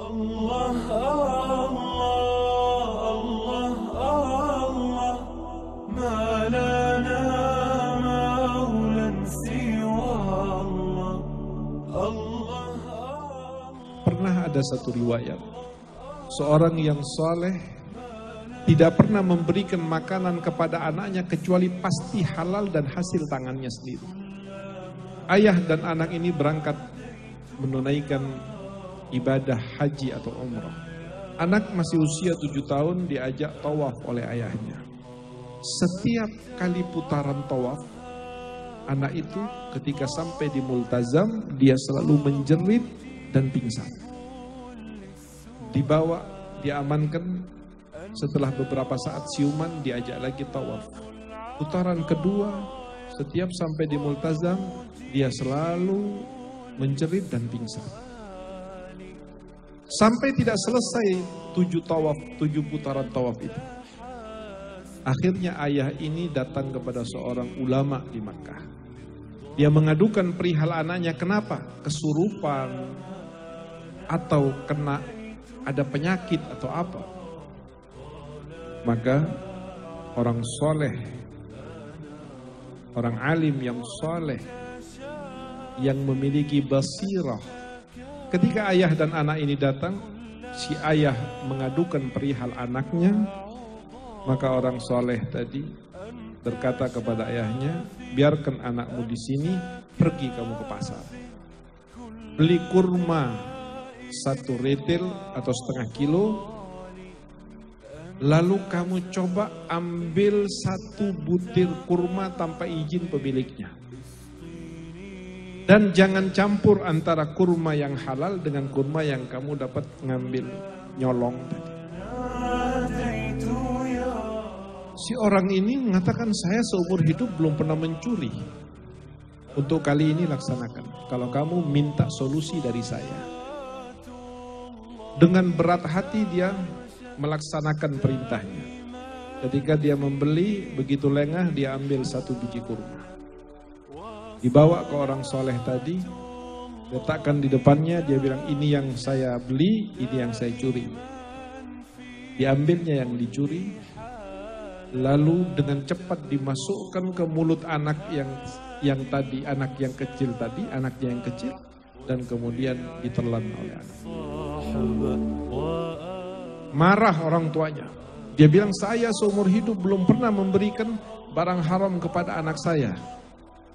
Allah, Allah, Allah, ma lana maulan siwa Allah, Allah. Pernah ada satu riwayat, seorang yang soleh tidak pernah memberikan makanan kepada anaknya kecuali pasti halal dan hasil tangannya sendiri. Ayah dan anak ini berangkat menunaikan ibadah haji atau umrah. Anak masih usia 7 tahun diajak tawaf oleh ayahnya. Setiap kali putaran tawaf, anak itu ketika sampai di multazam, dia selalu menjerit dan pingsan. Dibawa, diamankan. Setelah beberapa saat siuman, diajak lagi tawaf. Putaran kedua, setiap sampai di multazam, dia selalu menjerit dan pingsan. Sampai tidak selesai 7 putaran tawaf itu. Akhirnya ayah ini datang kepada seorang ulama di Makkah. Dia mengadukan perihal anaknya, kenapa? Kesurupan, atau kena ada penyakit atau apa. Maka orang soleh, orang alim yang soleh, yang memiliki basirah, ketika ayah dan anak ini datang, si ayah mengadukan perihal anaknya, maka orang soleh tadi berkata kepada ayahnya, biarkan anakmu di sini, pergi kamu ke pasar, beli kurma 1 retel atau setengah kilo, lalu kamu coba ambil 1 butir kurma tanpa izin pemiliknya. Dan jangan campur antara kurma yang halal dengan kurma yang kamu dapat ngambil nyolong tadi. Si orang ini mengatakan, saya seumur hidup belum pernah mencuri. Untuk kali ini laksanakan. Kalau kamu minta solusi dari saya. Dengan berat hati dia melaksanakan perintahnya. Ketika dia membeli, begitu lengah dia ambil 1 biji kurma. Dibawa ke orang soleh tadi, letakkan di depannya, dia bilang, ini yang saya beli, ini yang saya curi. Diambilnya yang dicuri, lalu dengan cepat dimasukkan ke mulut anak yang tadi, anak yang kecil tadi, anaknya yang kecil, dan kemudian ditelan oleh anak. Marah orang tuanya. Dia bilang, saya seumur hidup belum pernah memberikan barang haram kepada anak saya.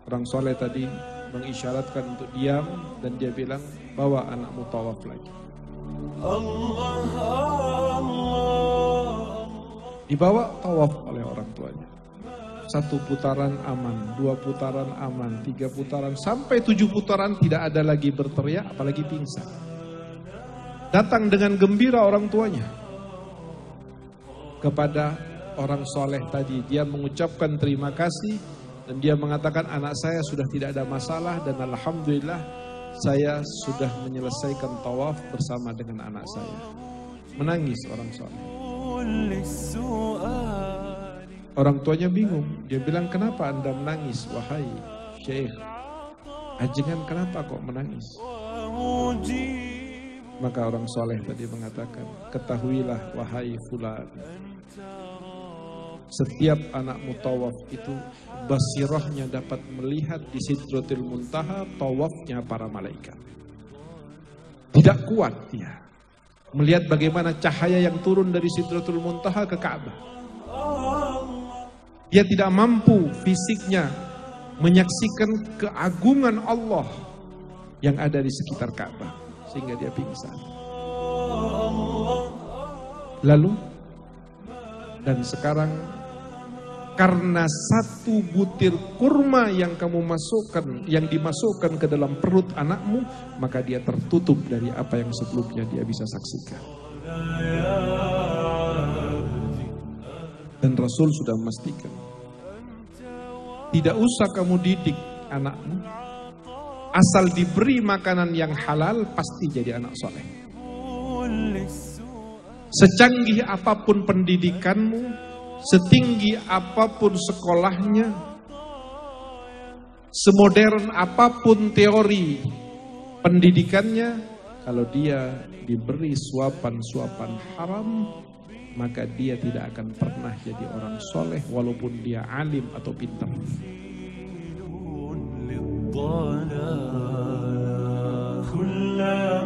Orang soleh tadi mengisyaratkan untuk diam, dan dia bilang, bawa anakmu tawaf lagi. Dibawa tawaf oleh orang tuanya. 1 putaran aman, 2 putaran aman, 3 putaran, sampai 7 putaran tidak ada lagi berteriak, apalagi pingsan. Datang dengan gembira orang tuanya kepada orang soleh tadi. Dia mengucapkan terima kasih dan dia mengatakan, anak saya sudah tidak ada masalah dan alhamdulillah saya sudah menyelesaikan tawaf bersama dengan anak saya. Menangis orang soleh. Orang tuanya bingung. Dia bilang, kenapa Anda menangis wahai Syekh? Ajengan kenapa kok menangis? Maka orang soleh tadi mengatakan, ketahuilah wahai fulan, setiap anakmu tawaf itu basirahnya dapat melihat di Sidratul Muntaha tawafnya para malaikat. Tidak kuat dia melihat bagaimana cahaya yang turun dari Sidratul Muntaha ke Ka'bah. Dia tidak mampu fisiknya menyaksikan keagungan Allah yang ada di sekitar Ka'bah, sehingga dia pingsan. Lalu, dan sekarang karena 1 butir kurma yang kamu masukkan, yang dimasukkan ke dalam perut anakmu, maka dia tertutup dari apa yang sebelumnya dia bisa saksikan. Dan Rasul sudah memastikan, tidak usah kamu didik anakmu, asal diberi makanan yang halal pasti jadi anak soleh. Secanggih apapun pendidikanmu, setinggi apapun sekolahnya, semodern apapun teori pendidikannya, Kalau dia diberi suapan-suapan haram, maka dia tidak akan pernah jadi orang soleh walaupun dia alim atau pintar. كلما